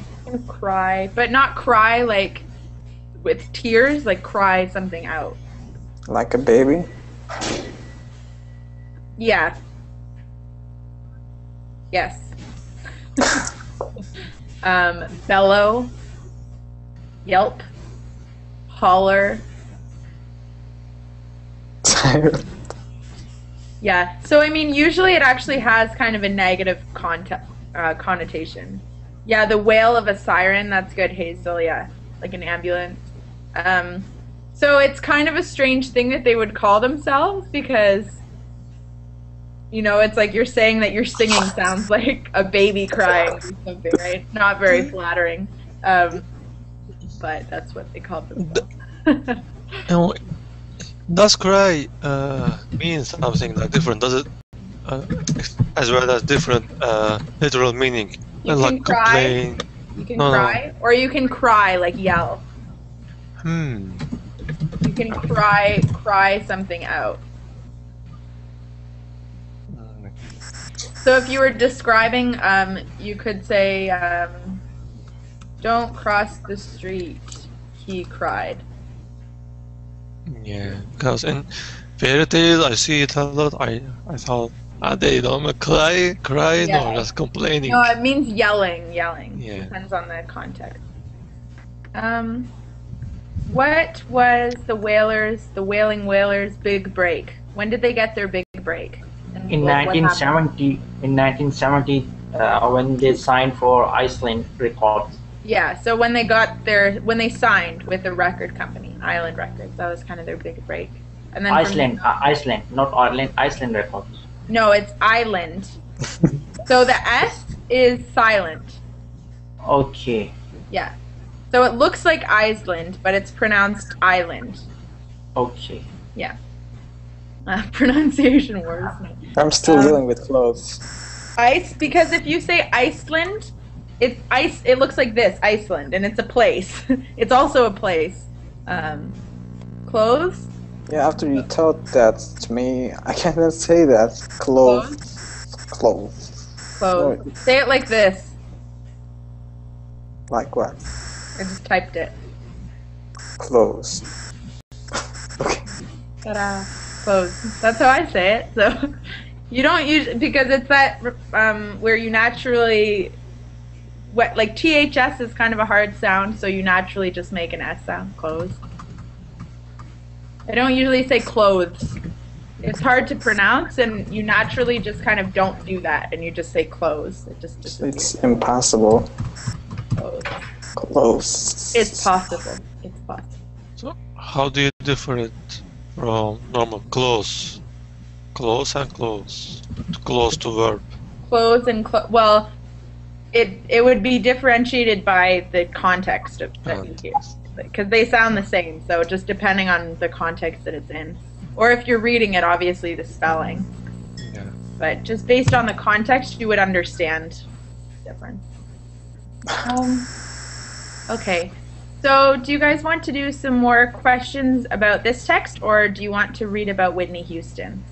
[SPEAKER 1] Cry, but not cry like with tears, like cry something out.
[SPEAKER 3] Like a baby?
[SPEAKER 1] Yeah. Yes. Bellow, yelp, holler. Yeah. So I mean, usually it actually has kind of a negative connotation. Yeah, the wail of a siren. That's good, Hazel. Yeah, like an ambulance. So it's kind of a strange thing that they would call themselves because, you know, it's like you're saying that your singing sounds like a baby crying or something, right? Not very flattering. But that's what they call themselves.
[SPEAKER 8] Does cry mean something like different? Does it, as well as different literal meaning?
[SPEAKER 1] You
[SPEAKER 8] like
[SPEAKER 1] can cry.
[SPEAKER 8] complain.
[SPEAKER 1] You can
[SPEAKER 8] No.
[SPEAKER 1] cry, or you can cry like yell. You can cry something out. So if you were describing, you could say, don't cross the street. he cried.
[SPEAKER 8] Yeah, because in fairy tales I see it a lot. I thought, are they don't crying,
[SPEAKER 1] Yeah.
[SPEAKER 8] or just complaining?
[SPEAKER 1] No, it means yelling.
[SPEAKER 8] Yeah.
[SPEAKER 1] Depends on the context. What was the Wailing Whalers' big break? When did they get their big break? And
[SPEAKER 10] In
[SPEAKER 1] what happened?
[SPEAKER 10] 1970, when they signed for Iceland Records.
[SPEAKER 1] Yeah, so when they signed with the record company, Island Records, that was kind of their big break. And then
[SPEAKER 10] Iceland, not Ireland, Iceland Records.
[SPEAKER 1] No, it's Island. So the S is silent.
[SPEAKER 10] Okay.
[SPEAKER 1] Yeah. So it looks like Iceland, but it's pronounced Island.
[SPEAKER 10] Okay.
[SPEAKER 1] Yeah. Pronunciation words.
[SPEAKER 3] I'm still dealing with clothes.
[SPEAKER 1] Ice, because if you say Iceland, it's ice. It looks like this, Iceland, and it's a place. It's also a place. Clothes.
[SPEAKER 3] Yeah, after you taught that to me, I can't even say that. Clothes. Clothes.
[SPEAKER 1] Clothes.
[SPEAKER 3] No.
[SPEAKER 1] Say it like this.
[SPEAKER 3] Like what?
[SPEAKER 1] I just typed it.
[SPEAKER 3] Clothes. Okay.
[SPEAKER 1] Ta-da. Clothes. That's how I say it. So you don't use, because it's that where you naturally, like THS is kind of a hard sound, so you naturally just make an S sound. Clothes. I don't usually say clothes. It's hard to pronounce, and you naturally just kind of don't do that, and you just say clothes. It just disappears.
[SPEAKER 3] It's impossible.
[SPEAKER 1] Clothes.
[SPEAKER 3] Close.
[SPEAKER 1] It's possible. It's possible.
[SPEAKER 8] So how do you differ it from normal close? Close and close. Close to verb.
[SPEAKER 1] Clothes and well, it would be differentiated by the context of that you hear, because they sound the same. So just depending on the context that it's in, or if you're reading it, obviously the spelling.
[SPEAKER 8] Yeah.
[SPEAKER 1] But just based on the context, you would understand the difference. Okay. So do you guys want to do some more questions about this text, or do you want to read about Whitney Houston?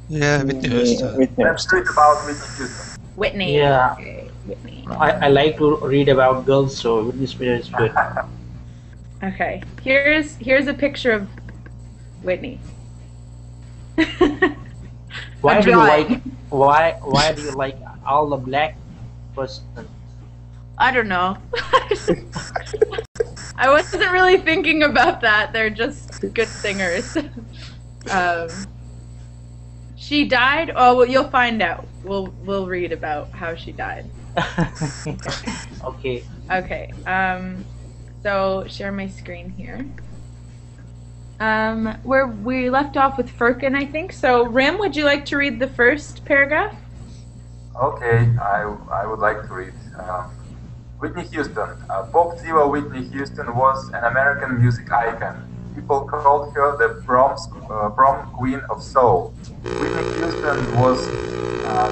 [SPEAKER 8] Yeah, Whitney Houston.
[SPEAKER 7] Let's read about Whitney Houston.
[SPEAKER 1] Whitney.
[SPEAKER 10] Yeah.
[SPEAKER 1] Okay, Whitney.
[SPEAKER 10] I like to read about girls, so Whitney Spears is good.
[SPEAKER 1] Okay. Here's a picture of Whitney.
[SPEAKER 10] Why
[SPEAKER 1] A
[SPEAKER 10] do you
[SPEAKER 1] drawing.
[SPEAKER 10] why do you like all the black person?
[SPEAKER 1] I don't know. I wasn't really thinking about that. They're just good singers. She died. Oh, well, you'll find out. We'll read about how she died.
[SPEAKER 10] Okay.
[SPEAKER 1] Okay. So share my screen here. Where we left off with Firkin, I think. So Rim, would you like to read the first paragraph?
[SPEAKER 7] Okay, I would like to read. Whitney Houston. Pop diva Whitney Houston was an American music icon. People called her the prom queen of soul. Whitney Houston was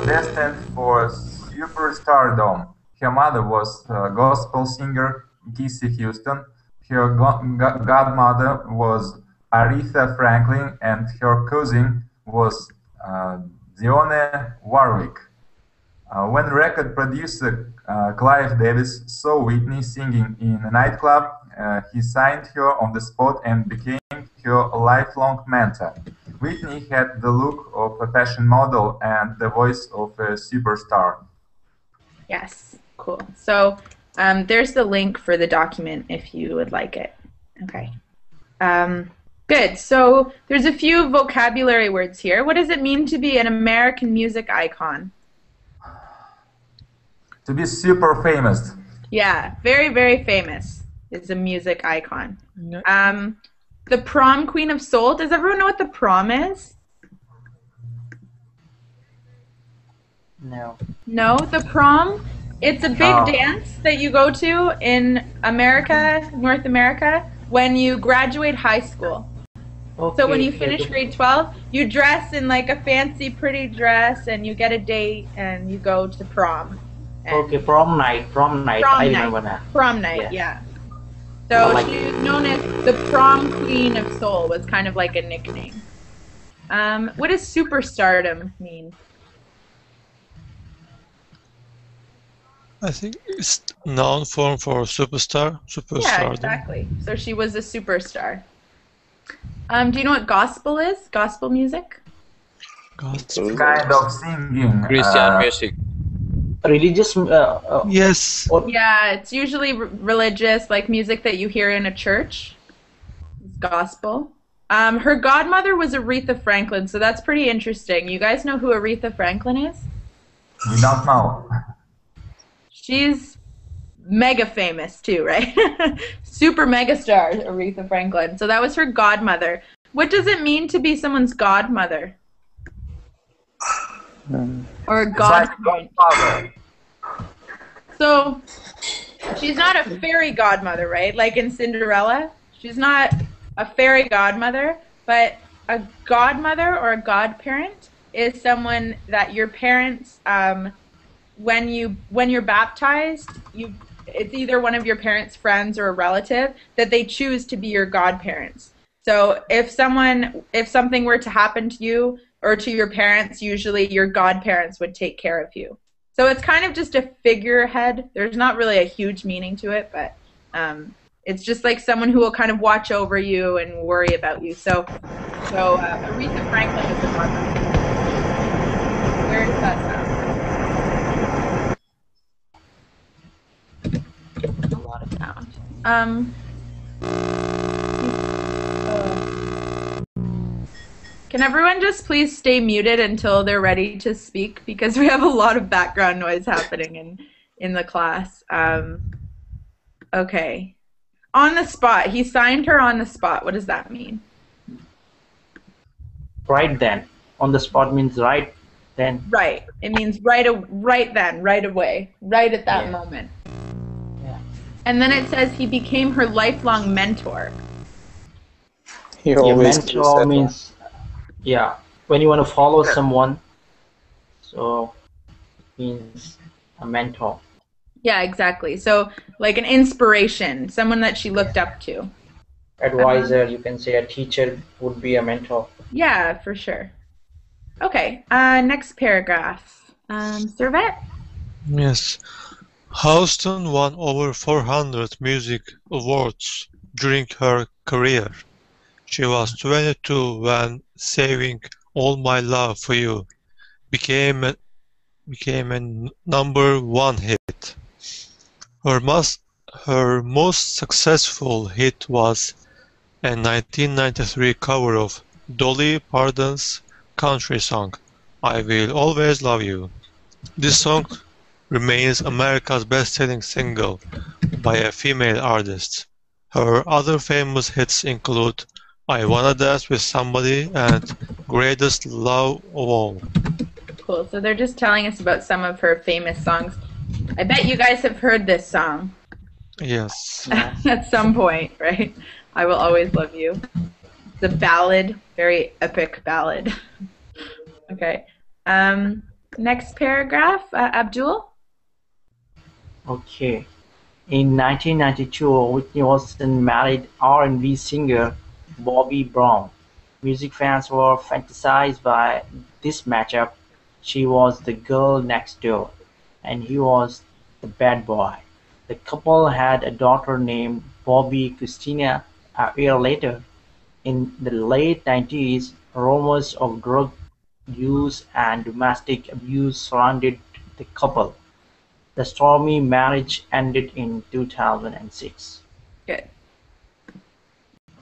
[SPEAKER 7] destined for superstardom. Her mother was gospel singer Kissena Houston. Her godmother was Aretha Franklin, and her cousin was Dionne Warwick. When record producer Clive Davis saw Whitney singing in a nightclub, he signed her on the spot and became her lifelong mentor. Whitney had the look of a fashion model and the voice of a superstar.
[SPEAKER 1] Yes, cool. So there's the link for the document if you would like it. Okay. Good. So there's a few vocabulary words here. What does it mean to be an American music icon?
[SPEAKER 7] To be super famous.
[SPEAKER 1] Yeah, very, very famous is a music icon. The prom queen of soul. Does everyone know what the prom is?
[SPEAKER 10] No.
[SPEAKER 1] No, the prom, it's a big dance that you go to in America, North America, when you graduate high school.
[SPEAKER 10] Okay.
[SPEAKER 1] So when you finish grade 12, you dress in like a fancy, pretty dress, and you get a date, and you go to prom.
[SPEAKER 10] Okay, prom night. I remember that.
[SPEAKER 1] Prom night, yeah. So she's known as the prom queen of soul, was kind of like a nickname. What does superstardom mean?
[SPEAKER 8] I think it's noun form for superstar.
[SPEAKER 1] Yeah,
[SPEAKER 8] Superstar.
[SPEAKER 1] exactly. So she was a superstar. Do you know what gospel is? Gospel music?
[SPEAKER 8] Gospel.
[SPEAKER 7] Kind of singing.
[SPEAKER 2] Christian music.
[SPEAKER 10] Religious.
[SPEAKER 8] Yes.
[SPEAKER 1] Yeah, it's usually religious, like music that you hear in a church. It's gospel. Her godmother was Aretha Franklin, so that's pretty interesting. You guys know who Aretha Franklin is?
[SPEAKER 7] We don't know.
[SPEAKER 1] She's mega famous too, right? Super mega star, Aretha Franklin. So that was her godmother. What does it mean to be someone's godmother? Or godparent? So she's not a fairy godmother, right? Like in Cinderella. She's not a fairy godmother, but a godmother or a godparent is someone that your parents, when you're baptized, it's either one of your parents' friends or a relative that they choose to be your godparents. So if something were to happen to you or to your parents, usually your godparents would take care of you. So it's kind of just a figurehead. There's not really a huge meaning to it, but it's just like someone who will kind of watch over you and worry about you. So Aretha Franklin is the godmother. Where does that sound? A lot of sound. Can everyone just please stay muted until they're ready to speak, because we have a lot of background noise happening in the class. Okay. On the spot. He signed her on the spot. What does that mean?
[SPEAKER 10] Right then. On the spot means right then.
[SPEAKER 1] Right. It means right then, right away, right at that moment.
[SPEAKER 10] Yeah.
[SPEAKER 1] And then it says he became her lifelong mentor.
[SPEAKER 10] Mentor means, when you want to follow someone, so it means a mentor.
[SPEAKER 1] Yeah, exactly. So like an inspiration, someone that she looked up to.
[SPEAKER 10] Advisor, you can say a teacher would be a mentor.
[SPEAKER 1] Yeah, for sure. Okay, next paragraph. Servet?
[SPEAKER 8] Yes. Houston won over 400 music awards during her career. She was 22 when Saving All My Love for You became a #1 hit. Her most successful hit was a 1993 cover of Dolly Parton's country song, I Will Always Love You. This song remains America's best-selling single by a female artist. Her other famous hits include I Wanna Dance with Somebody and Greatest Love of All.
[SPEAKER 1] Cool, so they're just telling us about some of her famous songs. I bet you guys have heard this song.
[SPEAKER 8] Yes.
[SPEAKER 1] At some point, right? I Will Always Love You. It's a ballad, very epic ballad. Okay. Next paragraph, Abdul?
[SPEAKER 10] Okay. In 1992, Whitney Houston married R&B singer Bobby Brown. Music fans were fantasized by this matchup. She was the girl next door, and he was the bad boy. The couple had a daughter named Bobby Kissena a year later. In the late 90s, rumors of drug use and domestic abuse surrounded the couple. The stormy marriage ended in 2006.
[SPEAKER 1] Good.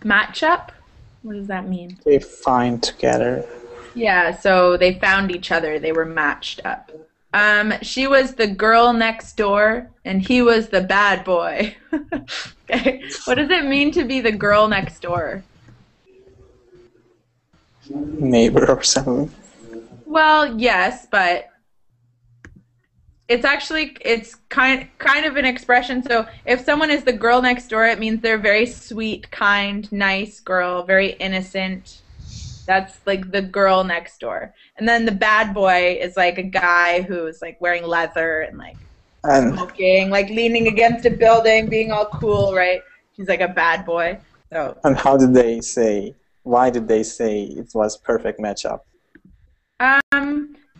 [SPEAKER 1] Matchup? What does that mean?
[SPEAKER 3] They find together.
[SPEAKER 1] Yeah, so they found each other. They were matched up. She was the girl next door, and he was the bad boy. Okay. What does it mean to be the girl next door?
[SPEAKER 3] Neighbor or something.
[SPEAKER 1] Well, yes, but it's kind of an expression. So if someone is the girl next door, it means they're very sweet, kind, nice girl, very innocent. That's like the girl next door. And then the bad boy is like a guy who's like wearing leather and like smoking, like leaning against a building, being all cool, right? He's like a bad boy. So.
[SPEAKER 3] And why did they say it was perfect matchup?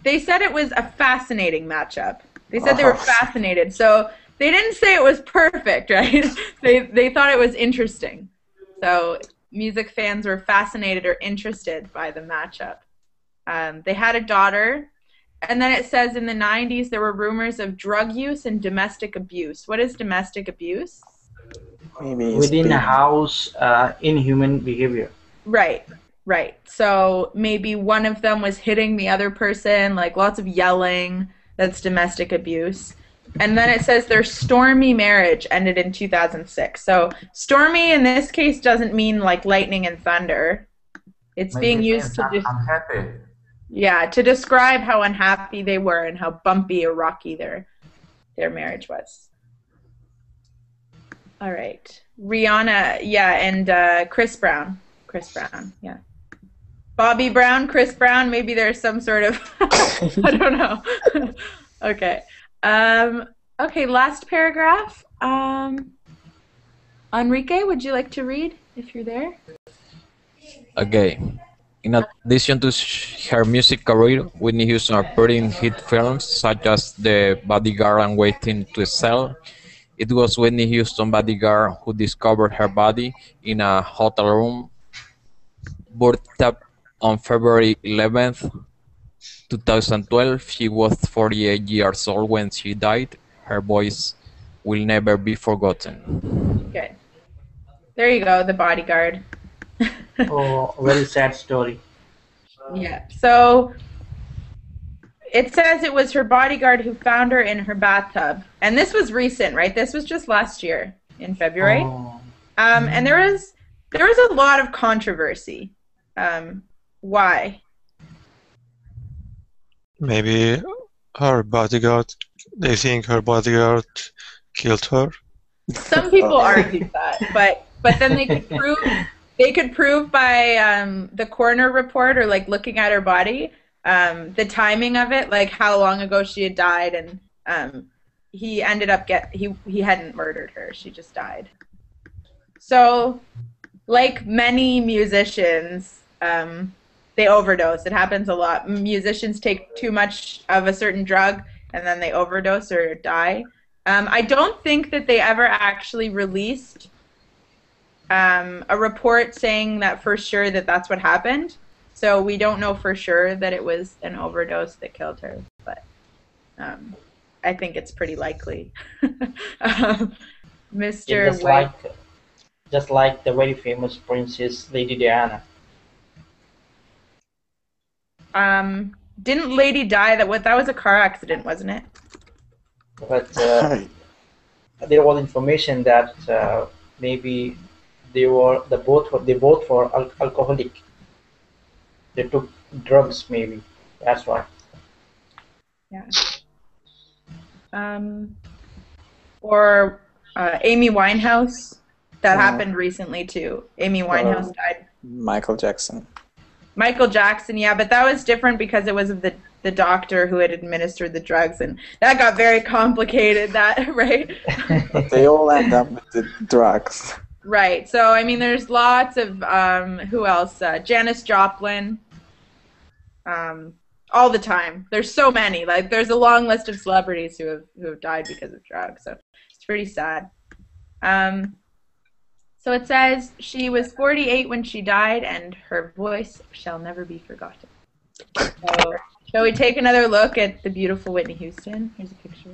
[SPEAKER 1] They said it was a fascinating matchup. They said they were fascinated. So they didn't say it was perfect, right? They thought it was interesting. So music fans were fascinated or interested by the matchup. They had a daughter. And then it says in the 90s there were rumors of drug use and domestic abuse. What is domestic abuse?
[SPEAKER 3] Maybe
[SPEAKER 10] Within a house, inhuman behavior.
[SPEAKER 1] Right. So maybe one of them was hitting the other person, like lots of yelling. That's domestic abuse. And then it says their stormy marriage ended in 2006. So stormy in this case doesn't mean like lightning and thunder. It's
[SPEAKER 7] Maybe
[SPEAKER 1] being used to
[SPEAKER 7] unhappy.
[SPEAKER 1] to describe how unhappy they were and how bumpy or rocky their marriage was. All right. Rihanna, and Chris Brown. Yeah. Bobby Brown, Chris Brown, maybe there's some sort of, I don't know. Okay. Okay, last paragraph. Enrique, would you like to read if you're there?
[SPEAKER 11] Okay. In addition to her music career, Whitney Houston appeared in hit films such as The Bodyguard and Waiting to Exhale. It was Whitney Houston bodyguard who discovered her body in a hotel room, birthed on February 11th, 2012. She was 48 years old when she died. Her voice will never be forgotten.
[SPEAKER 1] Good. There you go, The Bodyguard.
[SPEAKER 10] Oh, very sad story.
[SPEAKER 1] Yeah. So it says it was her bodyguard who found her in her bathtub. And this was recent, right? This was just last year in February.
[SPEAKER 10] Oh.
[SPEAKER 1] And there was a lot of controversy. Why?
[SPEAKER 8] Maybe her bodyguard, they think her bodyguard killed her.
[SPEAKER 1] Some people argued that, but then they could prove by the coroner report or like looking at her body, the timing of it, like how long ago she had died, and he ended up he hadn't murdered her, she just died. So like many musicians, they overdose. It happens a lot. Musicians take too much of a certain drug and then they overdose or die. I don't think that they ever actually released a report saying that for sure that that's what happened. So we don't know for sure that it was an overdose that killed her, but I think it's pretty likely. Mr.
[SPEAKER 10] Yeah, just like the very famous princess Lady Diana.
[SPEAKER 1] Didn't Lady die? That was a car accident, wasn't it?
[SPEAKER 10] But there was information that maybe they both were alcoholic. They took drugs, maybe. That's why.
[SPEAKER 1] Yeah. Or Amy Winehouse. That happened recently too. Amy Winehouse died.
[SPEAKER 3] Michael Jackson.
[SPEAKER 1] Michael Jackson, yeah, but that was different because it was of the doctor who had administered the drugs, and that got very complicated, that, right?
[SPEAKER 3] But they all end up with the drugs.
[SPEAKER 1] Right, so, I mean, there's lots of, who else? Janis Joplin, all the time. There's so many. Like, there's a long list of celebrities who have died because of drugs, so it's pretty sad. So it says she was 48 when she died, and her voice shall never be forgotten. So, shall we take another look at the beautiful Whitney Houston? Here's a picture.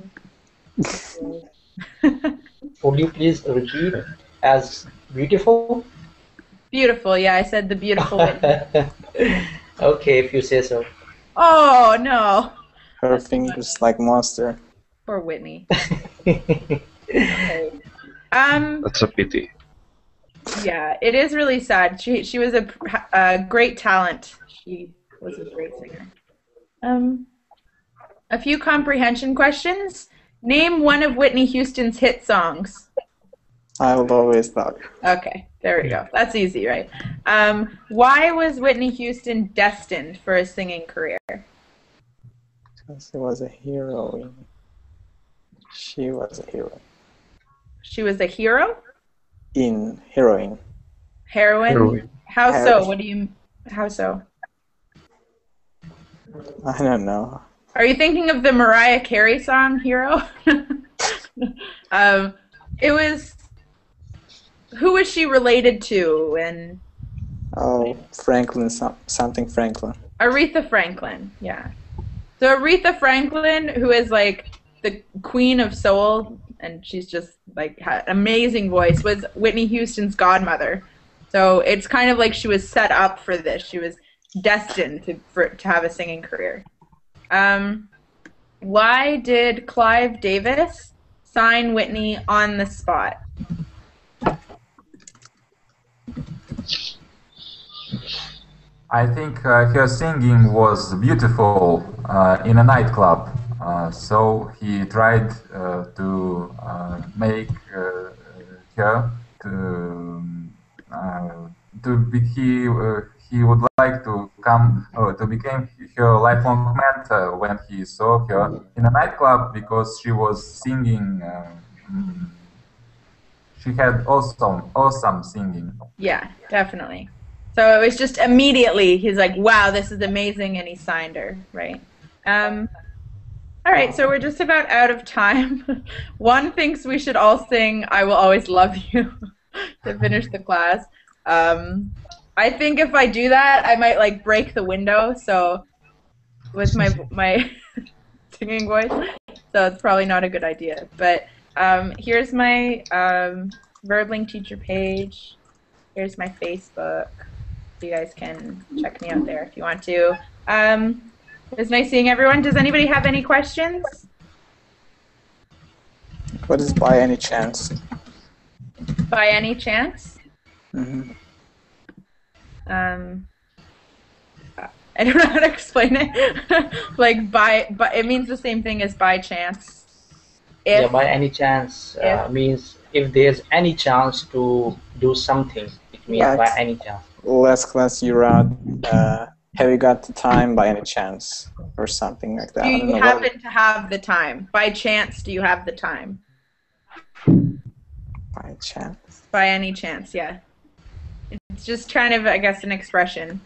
[SPEAKER 10] Would you please repeat as beautiful?
[SPEAKER 1] Beautiful, yeah, I said the beautiful Whitney.
[SPEAKER 10] Okay, if you say so.
[SPEAKER 1] Oh, no.
[SPEAKER 3] Her fingers like monster.
[SPEAKER 1] Poor Whitney. Okay.
[SPEAKER 12] That's a pity.
[SPEAKER 1] Yeah, it is really sad. She was a great talent. She was a great singer. A few comprehension questions. Name one of Whitney Houston's hit songs.
[SPEAKER 3] I will always love you.
[SPEAKER 1] Okay, there we go. That's easy, right? Why was Whitney Houston destined for a singing career?
[SPEAKER 3] Because she was a heroine. She was a hero.
[SPEAKER 1] She was a hero?
[SPEAKER 3] In heroine.
[SPEAKER 1] Heroine? How so? What do you... How so?
[SPEAKER 3] I don't know.
[SPEAKER 1] Are you thinking of the Mariah Carey song "Hero"? It was. Who was she related to? And
[SPEAKER 3] Oh, Franklin, something Franklin.
[SPEAKER 1] Aretha Franklin. Yeah. So Aretha Franklin, who is like the queen of soul, and she's just like had an amazing voice, was Whitney Houston's godmother. So it's kind of like she was set up for this. She was destined to have a singing career. Why did Clive Davis sign Whitney on the spot?
[SPEAKER 7] I think her singing was beautiful in a nightclub, so he tried to make her he would like to come to become her lifelong mentor when he saw her in a nightclub because she was singing. She had awesome singing.
[SPEAKER 1] Yeah, definitely. So it was just immediately he's like, "Wow, this is amazing," and he signed her, right? All right, so we're just about out of time. One thinks we should all sing "I Will Always Love You" to finish the class. I think if I do that, I might like break the window. So with my singing voice, so it's probably not a good idea. But here's my Verbling teacher page. Here's my Facebook. You guys can check me out there if you want to. It was nice seeing everyone. Does anybody have any questions?
[SPEAKER 3] What is by any chance?
[SPEAKER 1] By any chance?
[SPEAKER 3] Mm-hmm.
[SPEAKER 1] I don't know how to explain it. Like it means the same thing as by chance.
[SPEAKER 10] Yeah, by any chance means if there's any chance to do something. It means by any chance.
[SPEAKER 3] Last class you wrote, have you got the time by any chance? Or something like that.
[SPEAKER 1] Do you happen to have the time? By chance, do you have the time?
[SPEAKER 3] By chance?
[SPEAKER 1] By any chance, yeah. It's just kind of, I guess, an expression.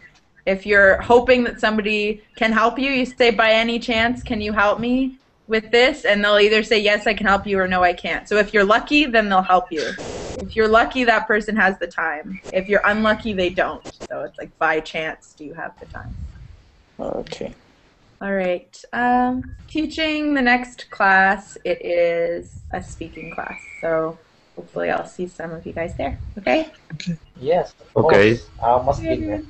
[SPEAKER 1] If you're hoping that somebody can help you, you say, by any chance, can you help me with this? And they'll either say, yes, I can help you, or no, I can't. So if you're lucky, then they'll help you. If you're lucky, that person has the time. If you're unlucky, they don't. So it's like, by chance, do you have the time?
[SPEAKER 3] Okay.
[SPEAKER 1] All right. Teaching the next class, it is a speaking class. So hopefully I'll see some of you guys there. Okay?
[SPEAKER 10] Yes.
[SPEAKER 12] Okay.
[SPEAKER 10] I must be there.